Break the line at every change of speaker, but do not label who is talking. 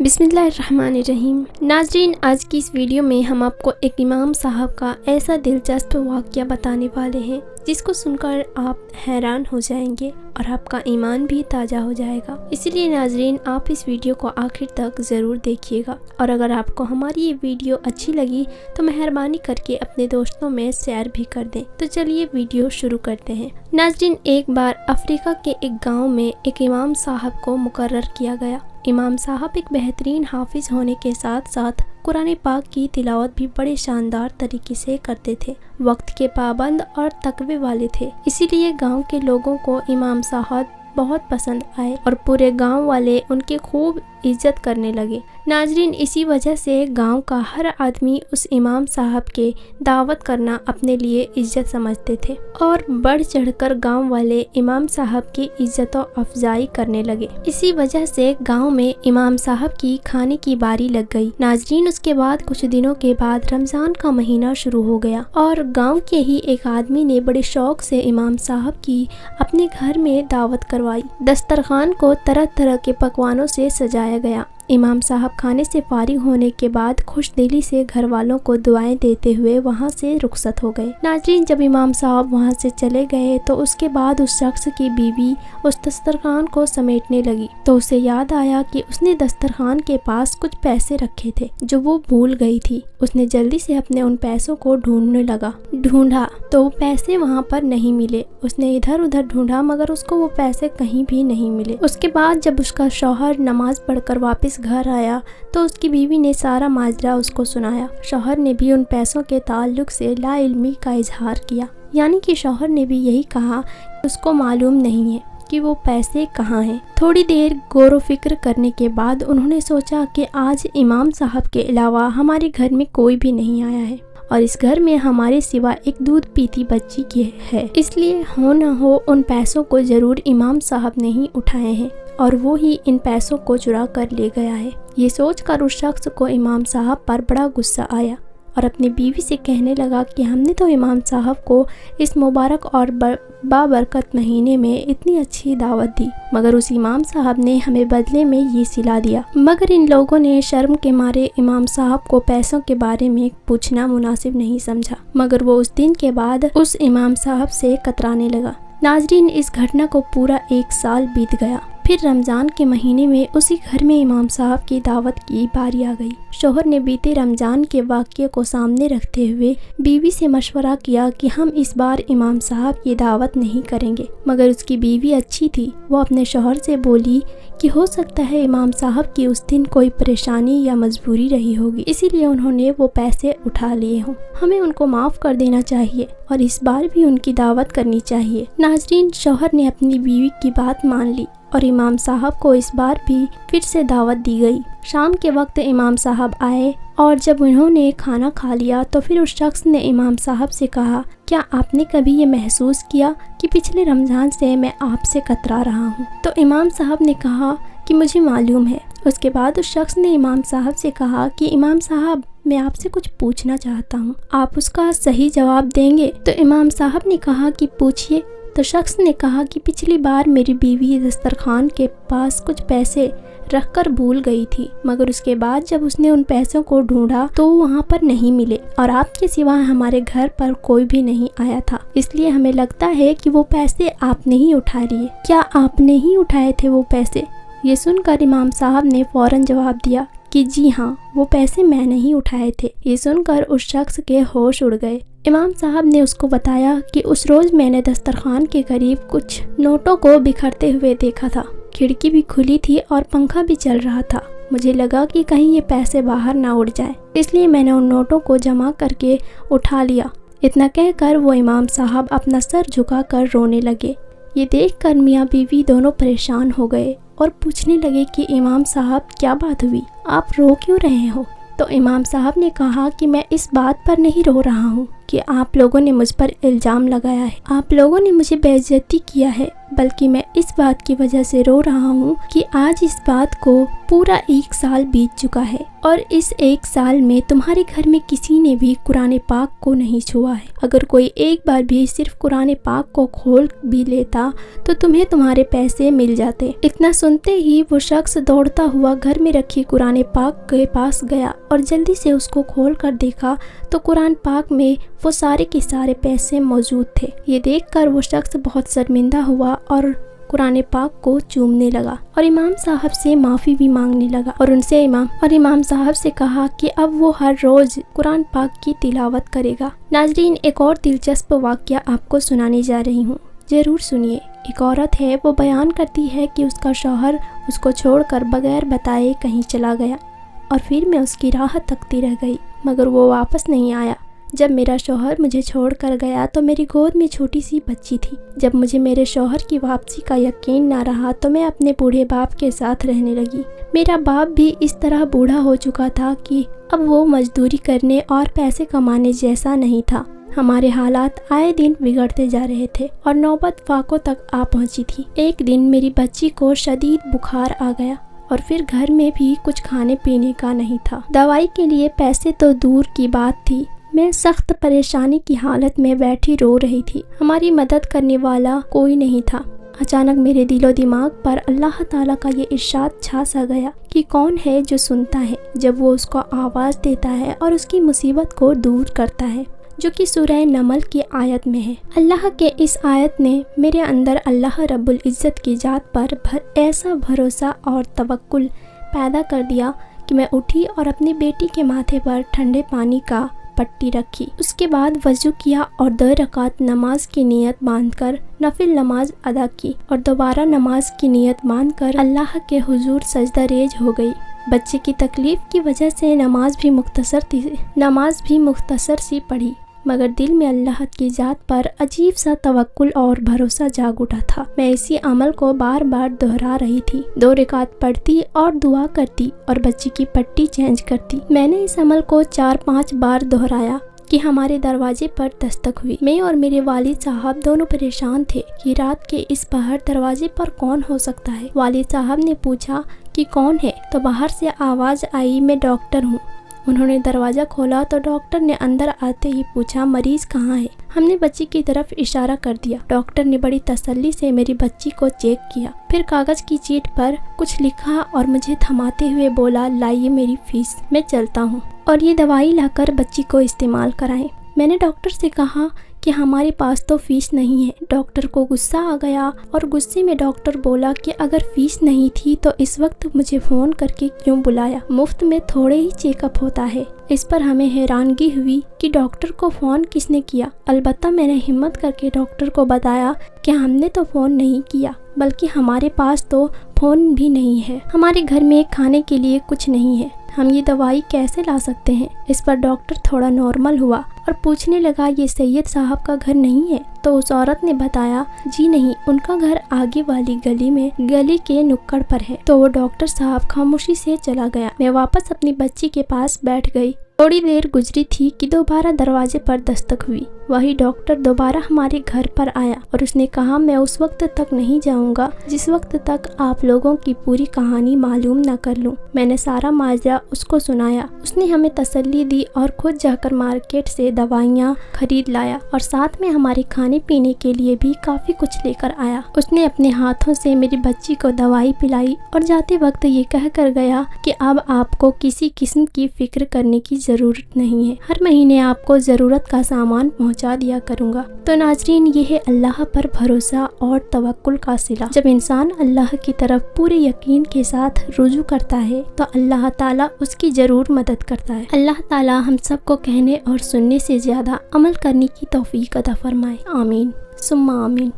बिस्मिल्लाहिर्रहमानिर्रहीम। नाज़रीन, आज की इस वीडियो में हम आपको एक इमाम साहब का ऐसा दिलचस्प वाक़या बताने वाले हैं जिसको सुनकर आप हैरान हो जाएंगे और आपका ईमान भी ताज़ा हो जाएगा। इसलिए नाज़रीन, आप इस वीडियो को आखिर तक ज़रूर देखिएगा और अगर आपको हमारी ये वीडियो अच्छी लगी तो मेहरबानी करके अपने दोस्तों में शेयर भी कर दें। तो चलिए वीडियो शुरू करते हैं। नाज़रीन, एक बार अफ्रीका के एक गाँव में एक इमाम साहब को मुकर्रर किया गया। इमाम साहब एक बेहतरीन हाफिज होने के साथ साथ कुरान पाक की तिलावत भी बड़े शानदार तरीके से करते थे। वक्त के पाबंद और तकवे वाले थे, इसीलिए गांव के लोगों को इमाम साहब बहुत पसंद आए और पूरे गांव वाले उनके खूब इज्जत करने लगे। नाजरीन, इसी वजह से गांव का हर आदमी उस इमाम साहब के दावत करना अपने लिए इज्जत समझते थे और बढ़ चढ़कर गांव वाले इमाम साहब की इज्जत और अफजाई करने लगे। इसी वजह से गांव में इमाम साहब की खाने की बारी लग गई। नाजरीन, उसके बाद कुछ दिनों के बाद रमज़ान का महीना शुरू हो गया और गाँव के ही एक आदमी ने बड़े शौक से इमाम साहब की अपने घर में दावत करवाई। दस्तरखान को तरह तरह के पकवानों से सजाया गया। इमाम साहब खाने से फारिग होने के बाद खुश दिली से घर वालों को दुआएं देते हुए वहां से रुखसत हो गए। नाज़रीन, जब इमाम साहब वहां से चले गए तो उसके बाद उस शख्स की बीवी उस दस्तरखान को समेटने लगी तो उसे याद आया कि उसने दस्तरखान के पास कुछ पैसे रखे थे जो वो भूल गई थी। उसने जल्दी से अपने उन पैसों को ढूंढा तो वो पैसे वहाँ पर नहीं मिले। उसने इधर उधर ढूंढा मगर उसको वो पैसे कहीं भी नहीं मिले। उसके बाद जब उसका शौहर नमाज पढ़कर वापस घर आया तो उसकी बीवी ने सारा माजरा उसको सुनाया। शौहर ने भी उन पैसों के ताल्लुक से लाइल्मी का इजहार किया, यानी कि शौहर ने भी यही कहा कि उसको मालूम नहीं है कि वो पैसे कहाँ हैं। थोड़ी देर गौर व फिक्र करने के बाद उन्होंने सोचा कि आज इमाम साहब के अलावा हमारे घर में कोई भी नहीं आया है और इस घर में हमारे सिवा एक दूध पीती बच्ची की है, इसलिए हो न हो उन पैसों को जरूर इमाम साहब ने ही उठाए हैं और वो ही इन पैसों को चुरा कर ले गया है। ये सोचकर उस शख्स को इमाम साहब पर बड़ा गुस्सा आया और अपनी बीवी से कहने लगा कि हमने तो इमाम साहब को इस मुबारक और बाबरकत महीने में इतनी अच्छी दावत दी मगर उस इमाम साहब ने हमें बदले में ये सिला दिया। मगर इन लोगों ने शर्म के मारे इमाम साहब को पैसों के बारे में पूछना मुनासिब नहीं समझा मगर वो उस दिन के बाद उस इमाम साहब से कतराने लगा। नाजरीन, इस घटना को पूरा 1 साल बीत गया। फिर रमज़ान के महीने में उसी घर में इमाम साहब की दावत की बारी आ गई। शौहर ने बीते रमज़ान के वाक़ये को सामने रखते हुए बीवी से मशवरा किया कि हम इस बार इमाम साहब की दावत नहीं करेंगे मगर उसकी बीवी अच्छी थी। वो अपने शौहर से बोली कि हो सकता है इमाम साहब की उस दिन कोई परेशानी या मजबूरी रही होगी, इसीलिए उन्होंने वो पैसे उठा लिए हों। हमें उनको माफ़ कर देना चाहिए और इस बार भी उनकी दावत करनी चाहिए। नाजरीन, शौहर ने अपनी बीवी की बात मान ली और इमाम साहब को इस बार भी फिर से दावत दी गई। शाम के वक्त इमाम साहब आए और जब उन्होंने खाना खा लिया तो फिर उस शख्स ने इमाम साहब से कहा, क्या आपने कभी ये महसूस किया कि पिछले रमज़ान से मैं आपसे कतरा रहा हूँ? तो इमाम साहब ने कहा कि मुझे मालूम है। उसके बाद उस शख्स ने इमाम साहब से कहा कि इमाम साहब, मैं आपसे कुछ पूछना चाहता हूँ, आप उसका सही जवाब देंगे? तो इमाम साहब ने कहा कि पूछिए। तो शख्स ने कहा कि पिछली बार मेरी बीवी दस्तरखान के पास कुछ पैसे रखकर भूल गई थी मगर उसके बाद जब उसने उन पैसों को ढूंढा तो वहाँ पर नहीं मिले और आपके सिवा हमारे घर पर कोई भी नहीं आया था, इसलिए हमें लगता है कि वो पैसे आपने ही उठा लिए। क्या आपने ही उठाए थे वो पैसे? ये सुनकर इमाम साहब ने फौरन जवाब दिया कि जी हाँ, वो पैसे मैंने ही उठाए थे। ये सुनकर उस शख्स के होश उड़ गए। इमाम साहब ने उसको बताया कि उस रोज़ मैंने दस्तरखान के करीब कुछ नोटों को बिखरते हुए देखा था। खिड़की भी खुली थी और पंखा भी चल रहा था। मुझे लगा कि कहीं ये पैसे बाहर ना उड़ जाएं, इसलिए मैंने उन नोटों को जमा करके उठा लिया। इतना कहकर वो इमाम साहब अपना सर झुकाकर रोने लगे। ये देखकर मियाँ बीवी दोनों परेशान हो गए और पूछने लगे कि इमाम साहब, क्या बात हुई, आप रो क्यों रहे हो? तो इमाम साहब ने कहा कि मैं इस बात पर नहीं रो रहा हूँ कि आप लोगों ने मुझ पर इल्ज़ाम लगाया है, आप लोगों ने मुझे बेइज्जती किया है, बल्कि मैं इस बात की वजह से रो रहा हूँ कि आज इस बात को पूरा 1 साल बीत चुका है और इस 1 साल में तुम्हारे घर में किसी ने भी कुरान पाक को नहीं छुआ है। अगर कोई एक बार भी सिर्फ कुरान पाक को खोल भी लेता तो तुम्हें तुम्हारे पैसे मिल जाते। इतना सुनते ही वो शख्स दौड़ता हुआ घर में रखी कुरान पाक के पास गया और जल्दी से उसको खोल कर देखा तो कुरान पाक में वो सारे के सारे पैसे मौजूद थे। ये देखकर वो शख्स बहुत शर्मिंदा हुआ और कुरान पाक को चूमने लगा और इमाम साहब से माफ़ी भी मांगने लगा और इमाम साहब से कहा कि अब वो हर रोज़ कुरान पाक की तिलावत करेगा। नाजरीन, एक और दिलचस्प वाक़या आपको सुनाने जा रही हूँ, ज़रूर सुनिए। एक औरत है, वो बयान करती है कि उसका शौहर उसको छोड़कर बगैर बताए कहीं चला गया और फिर मैं उसकी राह तकती रह गई मगर वो वापस नहीं आया। जब मेरा शौहर मुझे छोड़ कर गया तो मेरी गोद में छोटी सी बच्ची थी। जब मुझे मेरे शौहर की वापसी का यकीन ना रहा तो मैं अपने बूढ़े बाप के साथ रहने लगी। मेरा बाप भी इस तरह बूढ़ा हो चुका था कि अब वो मजदूरी करने और पैसे कमाने जैसा नहीं था। हमारे हालात आए दिन बिगड़ते जा रहे थे और नौबत फाकों तक आ पहुंची थी। एक दिन मेरी बच्ची को शदीद बुखार आ गया और फिर घर में भी कुछ खाने पीने का नहीं था। दवाई के लिए पैसे तो दूर की बात थी। मैं सख्त परेशानी की हालत में बैठी रो रही थी। हमारी मदद करने वाला कोई नहीं था। अचानक मेरे दिलो दिमाग पर अल्लाह ताला का ये इरशाद छा सा गया कि कौन है जो सुनता है जब वो उसको आवाज़ देता है और उसकी मुसीबत को दूर करता है, जो कि सूरह नमल की आयत में है। अल्लाह के इस आयत ने मेरे अंदर अल्लाह रब्बुल इज़्ज़त की ज़ात पर ऐसा भरोसा और तवक्कुल पैदा कर दिया कि मैं उठी और अपनी बेटी के माथे पर ठंडे पानी का पट्टी रखी। उसके बाद वज़ू किया और 2 रकात नमाज की नियत बांधकर नफिल नमाज अदा की और दोबारा नमाज की नियत बांधकर अल्लाह के हुजूर सजदा रेज हो गई। बच्चे की तकलीफ की वजह से नमाज भी मुख्तसर सी पढ़ी मगर दिल में अल्लाह की ज़ात पर अजीब सा तवक्कुल और भरोसा जाग उठा था। मैं इसी अमल को बार बार दोहरा रही थी। 2 रकात पढ़ती और दुआ करती और बच्ची की पट्टी चेंज करती। मैंने इस अमल को 4-5 बार दोहराया कि हमारे दरवाजे पर दस्तक हुई। मैं और मेरे वालिद साहब दोनों परेशान थे कि रात के इस पहर दरवाजे पर कौन हो सकता है। वालिद साहब ने पूछा कि कौन है तो बाहर से आवाज़ आई, मैं डॉक्टर हूँ। उन्होंने दरवाज़ा खोला तो डॉक्टर ने अंदर आते ही पूछा, मरीज़ कहाँ है। हमने बच्ची की तरफ इशारा कर दिया। डॉक्टर ने बड़ी तसल्ली से मेरी बच्ची को चेक किया, फिर कागज़ की चीट पर कुछ लिखा और मुझे थमाते हुए बोला, लाइए मेरी फीस, मैं चलता हूँ और ये दवाई लाकर बच्ची को इस्तेमाल कराएं। मैंने डॉक्टर से कहा कि हमारे पास तो फीस नहीं है। डॉक्टर को गुस्सा आ गया और गुस्से में डॉक्टर बोला कि अगर फीस नहीं थी तो इस वक्त मुझे फ़ोन करके क्यों बुलाया, मुफ्त में थोड़े ही चेकअप होता है। इस पर हमें हैरानगी हुई कि डॉक्टर को फ़ोन किसने किया। अलबत्ता मैंने हिम्मत करके डॉक्टर को बताया कि हमने तो फ़ोन नहीं किया, बल्कि हमारे पास तो फ़ोन भी नहीं है, हमारे घर में खाने के लिए कुछ नहीं है, हम ये दवाई कैसे ला सकते हैं। इस पर डॉक्टर थोड़ा नॉर्मल हुआ और पूछने लगा, ये सैयद साहब का घर नहीं है। तो उस औरत ने बताया, जी नहीं, उनका घर आगे वाली गली के नुक्कड़ पर है। तो वो डॉक्टर साहब खामोशी से चला गया। मैं वापस अपनी बच्ची के पास बैठ गई। थोड़ी देर गुजरी थी कि दोबारा दरवाजे पर दस्तक हुई। वही डॉक्टर दोबारा हमारे घर पर आया और उसने कहा, मैं उस वक्त तक नहीं जाऊंगा जिस वक्त तक आप लोगों की पूरी कहानी मालूम न कर लूं। मैंने सारा माजरा उसको सुनाया। उसने हमें तसल्ली दी और खुद जाकर मार्केट से दवाइयाँ खरीद लाया और साथ में हमारे खाने पीने के लिए भी काफ़ी कुछ लेकर आया। उसने अपने हाथों से मेरी बच्ची को दवाई पिलाई और जाते वक्त ये कह कर गया कि अब आपको किसी किस्म की फिक्र करने की ज़रूरत नहीं है, हर महीने आपको ज़रूरत का सामान पहुंचा दिया करूंगा। तो नाजरीन, ये है अल्लाह पर भरोसा और तवक्कुल का सिला। जब इंसान अल्लाह की तरफ पूरे यकीन के साथ रुजू करता है तो अल्लाह ताला उसकी ज़रूर मदद करता है। अल्लाह ताला हम सबको कहने और सुनने से ज़्यादा अमल करने की तौफीक अता फरमाए। आमीन सुम्मा आमीन।